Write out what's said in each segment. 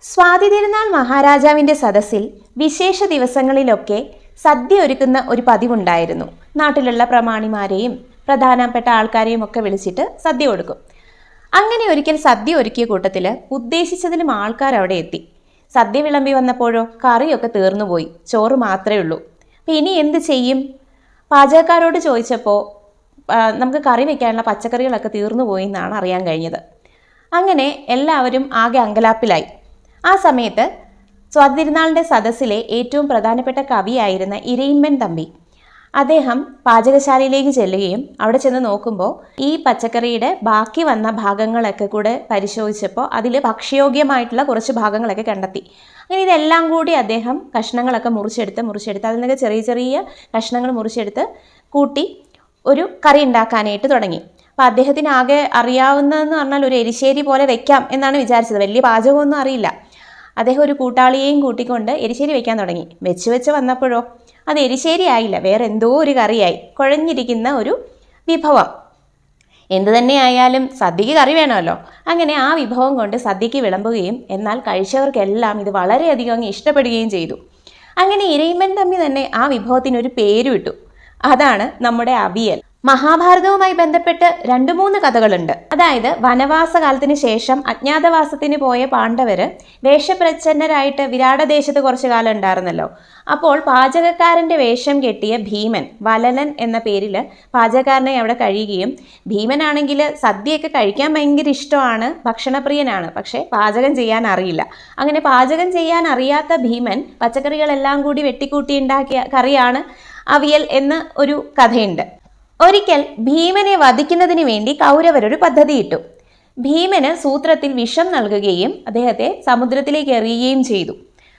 സ്വാതി തിരുനാൾ മഹാരാജാവിൻ്റെ സദസ്സിൽ വിശേഷ ദിവസങ്ങളിലൊക്കെ സദ്യ ഒരുക്കുന്ന ഒരു പതിവുണ്ടായിരുന്നു. നാട്ടിലുള്ള പ്രമാണിമാരെയും പ്രധാനപ്പെട്ട ആൾക്കാരെയും ഒക്കെ വിളിച്ചിട്ട് സദ്യ കൊടുക്കും. അങ്ങനെ ഒരിക്കൽ സദ്യ ഒരുക്കിയ കൂട്ടത്തിൽ ഉദ്ദേശിച്ചതിലും ആൾക്കാർ അവിടെ എത്തി. സദ്യ വിളമ്പി വന്നപ്പോഴോ കറിയൊക്കെ തീർന്നുപോയി, ചോറ് മാത്രമേ ഉള്ളൂ. അപ്പം ഇനി എന്ത് ചെയ്യും? പാചകക്കാരോട് ചോദിച്ചപ്പോൾ നമുക്ക് കറി വയ്ക്കാനുള്ള പച്ചക്കറികളൊക്കെ തീർന്നുപോയി എന്നാണ് അറിയാൻ കഴിഞ്ഞത്. അങ്ങനെ എല്ലാവരും ആകെ അങ്കലാപ്പിലായി. ആ സമയത്ത് സ്വാതി തിരുനാളിൻ്റെ സദസ്സിലെ ഏറ്റവും പ്രധാനപ്പെട്ട കവിയായിരുന്ന ഇരയിമ്മൻ തമ്പി അദ്ദേഹം പാചകശാലയിലേക്ക് ചെല്ലുകയും അവിടെ ചെന്ന് നോക്കുമ്പോൾ ഈ പച്ചക്കറിയുടെ ബാക്കി വന്ന ഭാഗങ്ങളൊക്കെ കൂടെ പരിശോധിച്ചപ്പോൾ അതിൽ ഭക്ഷ്യയോഗ്യമായിട്ടുള്ള കുറച്ച് ഭാഗങ്ങളൊക്കെ കണ്ടെത്തി. അങ്ങനെ ഇതെല്ലാം കൂടി അദ്ദേഹം കഷ്ണങ്ങളൊക്കെ മുറിച്ചെടുത്ത് അതിൽ നിന്നൊക്കെ ചെറിയ ചെറിയ കഷ്ണങ്ങൾ മുറിച്ചെടുത്ത് കൂട്ടി ഒരു കറി ഉണ്ടാക്കാനായിട്ട് തുടങ്ങി. അപ്പോൾ അദ്ദേഹത്തിന് ആകെ അറിയാവുന്നതെന്ന് പറഞ്ഞാൽ ഒരു എരിശ്ശേരി പോലെ വെക്കാം എന്നാണ് വിചാരിച്ചത്. വലിയ പാചകമൊന്നും അറിയില്ല. അദ്ദേഹം ഒരു കൂട്ടാളിയെയും കൂട്ടിക്കൊണ്ട് എരിശ്ശേരി വെക്കാൻ തുടങ്ങി. വെച്ച് വന്നപ്പോഴോ അത് എരിശ്ശേരി ആയില്ല, വേറെ എന്തോ ഒരു കറിയായി, കുഴഞ്ഞിരിക്കുന്ന ഒരു വിഭവം. എന്തു തന്നെയായാലും സദ്യക്ക് കറി വേണമല്ലോ. അങ്ങനെ ആ വിഭവം കൊണ്ട് സദ്യക്ക് വിളമ്പുകയും എന്നാൽ കഴിച്ചവർക്കെല്ലാം ഇത് വളരെയധികം അങ്ങ് ഇഷ്ടപ്പെടുകയും ചെയ്തു. അങ്ങനെ ഇരയിമ്മൻ തമ്പി തന്നെ ആ വിഭവത്തിനൊരു പേരുമിട്ടു. അതാണ് നമ്മുടെ അവിയൽ. മഹാഭാരതവുമായി ബന്ധപ്പെട്ട് 2-3 കഥകളുണ്ട്. അതായത് വനവാസകാലത്തിന് ശേഷം അജ്ഞാതവാസത്തിന് പോയ പാണ്ഡവര് വേഷപ്രച്ഛന്നരായിട്ട് വിരാടദേശത്ത് കുറച്ചു കാലം ഉണ്ടായിരുന്നല്ലോ. അപ്പോൾ പാചകക്കാരൻ്റെ വേഷം കെട്ടിയ ഭീമൻ, വലലൻ എന്ന പേരിൽ പാചകക്കാരനായി അവിടെ കഴിയുകയും, ഭീമനാണെങ്കിൽ സദ്യയൊക്കെ കഴിക്കാൻ ഭയങ്കര ഇഷ്ടമാണ്, ഭക്ഷണപ്രിയനാണ്, പക്ഷേ പാചകം ചെയ്യാൻ അറിയില്ല. അങ്ങനെ പാചകം ചെയ്യാൻ അറിയാത്ത ഭീമൻ പച്ചക്കറികളെല്ലാം കൂടി വെട്ടിക്കൂട്ടി ഉണ്ടാക്കിയ കറിയാണ് അവിയൽ എന്ന് ഒരു കഥയുണ്ട്. ഒരിക്കൽ ഭീമനെ വധിക്കുന്നതിന് വേണ്ടി കൗരവരൊരു പദ്ധതിയിട്ടു. ഭീമന് സൂത്രത്തിൽ വിഷം നൽകുകയും അദ്ദേഹത്തെ സമുദ്രത്തിലേക്ക് എറിയുകയും ചെയ്തു.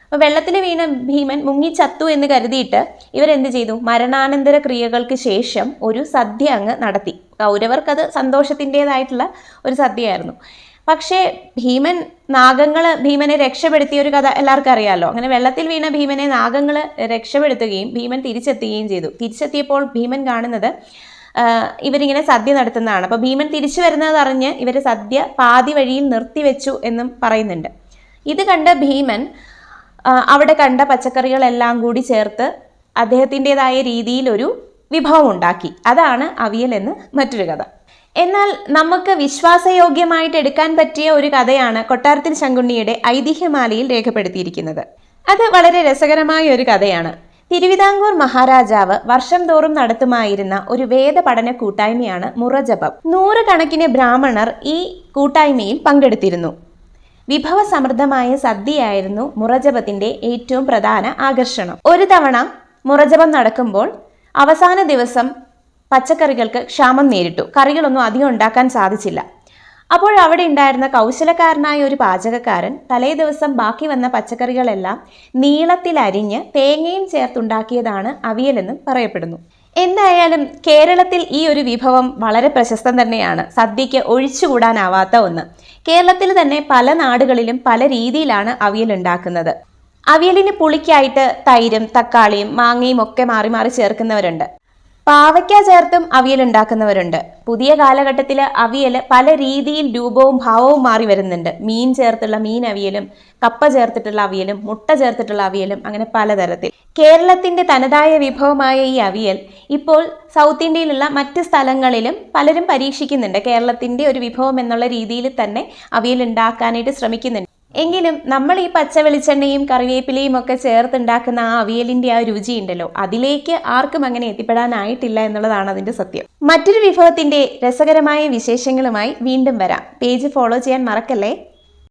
അപ്പോൾ വെള്ളത്തിൽ വീണ ഭീമൻ മുങ്ങിച്ചത്തു എന്ന് കരുതിയിട്ട് ഇവരെന്ത് ചെയ്തു? മരണാനന്തര ക്രിയകൾക്ക് ശേഷം ഒരു സദ്യ അങ്ങ് നടത്തി. കൗരവർക്കത് സന്തോഷത്തിൻ്റെതായിട്ടുള്ള ഒരു സദ്യയായിരുന്നു. പക്ഷേ ഭീമനെ രക്ഷപ്പെടുത്തിയ ഒരു കഥ എല്ലാവർക്കും അറിയാമല്ലോ. അങ്ങനെ വെള്ളത്തിൽ വീണ ഭീമനെ നാഗങ്ങൾ രക്ഷപ്പെടുത്തുകയും ഭീമൻ തിരിച്ചെത്തുകയും ചെയ്തു. തിരിച്ചെത്തിയപ്പോൾ ഭീമൻ കാണുന്നത് ഇവരിങ്ങനെ സദ്യ നടത്തുന്നതാണ്. അപ്പോൾ ഭീമൻ തിരിച്ചു വരുന്നത് അറിഞ്ഞ് ഇവർ സദ്യ പാതി വഴിയിൽ നിർത്തിവെച്ചു എന്നും പറയുന്നുണ്ട്. ഇത് കണ്ട ഭീമൻ അവിടെ കണ്ട പച്ചക്കറികളെല്ലാം കൂടി ചേർത്ത് അദ്ദേഹത്തിൻ്റെതായ രീതിയിൽ ഒരു വിഭവം ഉണ്ടാക്കി. അതാണ് അവിയൽ എന്ന് മറ്റൊരു കഥ. എന്നാൽ നമുക്ക് വിശ്വാസയോഗ്യമായിട്ട് എടുക്കാൻ പറ്റിയ ഒരു കഥയാണ് കൊട്ടാരത്തിൽ ശങ്കുണ്ണിയുടെ ഐതിഹ്യമാലയിൽ രേഖപ്പെടുത്തിയിരിക്കുന്നത്. അത് വളരെ രസകരമായ ഒരു കഥയാണ്. തിരുവിതാംകൂർ മഹാരാജാവ് വർഷം തോറും നടത്തുമായിരുന്ന ഒരു വേദ പഠന കൂട്ടായ്മയാണ് മുറജപം. 100 കണക്കിന് ബ്രാഹ്മണർ ഈ കൂട്ടായ്മയിൽ പങ്കെടുത്തിരുന്നു. വിഭവസമൃദ്ധമായ സദ്യയായിരുന്നു മുറജപത്തിന്റെ ഏറ്റവും പ്രധാന ആകർഷണം. ഒരു തവണ മുറജപം നടക്കുമ്പോൾ അവസാന ദിവസം പച്ചക്കറികൾക്ക് ക്ഷാമം നേരിട്ടു. കറികളൊന്നും അധികം ഉണ്ടാക്കാൻ സാധിച്ചില്ല. അപ്പോൾ അവിടെ ഉണ്ടായിരുന്ന കൗശലക്കാരനായ ഒരു പാചകക്കാരൻ തലേ ദിവസം ബാക്കി വന്ന പച്ചക്കറികളെല്ലാം നീളത്തിൽ അരിഞ്ഞ് തേങ്ങയും ചേർത്തുണ്ടാക്കിയതാണ് അവിയലെന്നും പറയപ്പെടുന്നു. എന്തായാലും കേരളത്തിൽ ഈ ഒരു വിഭവം വളരെ പ്രശസ്തം തന്നെയാണ്. സദ്യയ്ക്ക് ഒഴിച്ചുകൂടാനാവാത്ത ഒന്ന്. കേരളത്തിൽ തന്നെ പല നാടുകളിലും പല രീതിയിലാണ് അവിയൽ ഉണ്ടാക്കുന്നത്. അവിയലിന് പുളിക്കായിട്ട് തൈരും തക്കാളിയും മാങ്ങയും ഒക്കെ മാറി മാറി ചേർക്കുന്നവരുണ്ട്. പാവയ്ക്ക ചേർത്തും അവിയൽ ഉണ്ടാക്കുന്നവരുണ്ട്. പുതിയ കാലഘട്ടത്തിൽ അവിയൽ പല രീതിയിൽ രൂപവും ഭാവവും മാറി വരുന്നുണ്ട്. മീൻ ചേർത്തുള്ള മീൻ അവിയലും, കപ്പ ചേർത്തിട്ടുള്ള അവിയലും, മുട്ട ചേർത്തിട്ടുള്ള അവിയലും, അങ്ങനെ പലതരത്തിൽ. കേരളത്തിന്റെ തനതായ വിഭവമായ ഈ അവിയൽ ഇപ്പോൾ സൗത്ത് ഇന്ത്യയിലുള്ള മറ്റ് സ്ഥലങ്ങളിലും പലരും പരീക്ഷിക്കുന്നുണ്ട്. കേരളത്തിന്റെ ഒരു വിഭവം എന്നുള്ള രീതിയിൽ തന്നെ അവിയൽ ഉണ്ടാക്കാനായിട്ട് ശ്രമിക്കുന്നുണ്ട്. എങ്കിലും നമ്മൾ ഈ പച്ച വെളിച്ചെണ്ണയും കറിവേപ്പിലയും ഒക്കെ ചേർത്തുണ്ടാക്കുന്ന ആ അവിയലിൻ്റെ ആ രുചി ഉണ്ടല്ലോ, അതിലേക്ക് ആർക്കും അങ്ങനെ എത്തിപ്പെടാനായിട്ടില്ല എന്നുള്ളതാണ് അതിൻ്റെ സത്യം. മറ്റൊരു വിഭവത്തിൻ്റെ രസകരമായ വിശേഷങ്ങളുമായി വീണ്ടും വരാം. പേജ് ഫോളോ ചെയ്യാൻ മറക്കല്ലേ.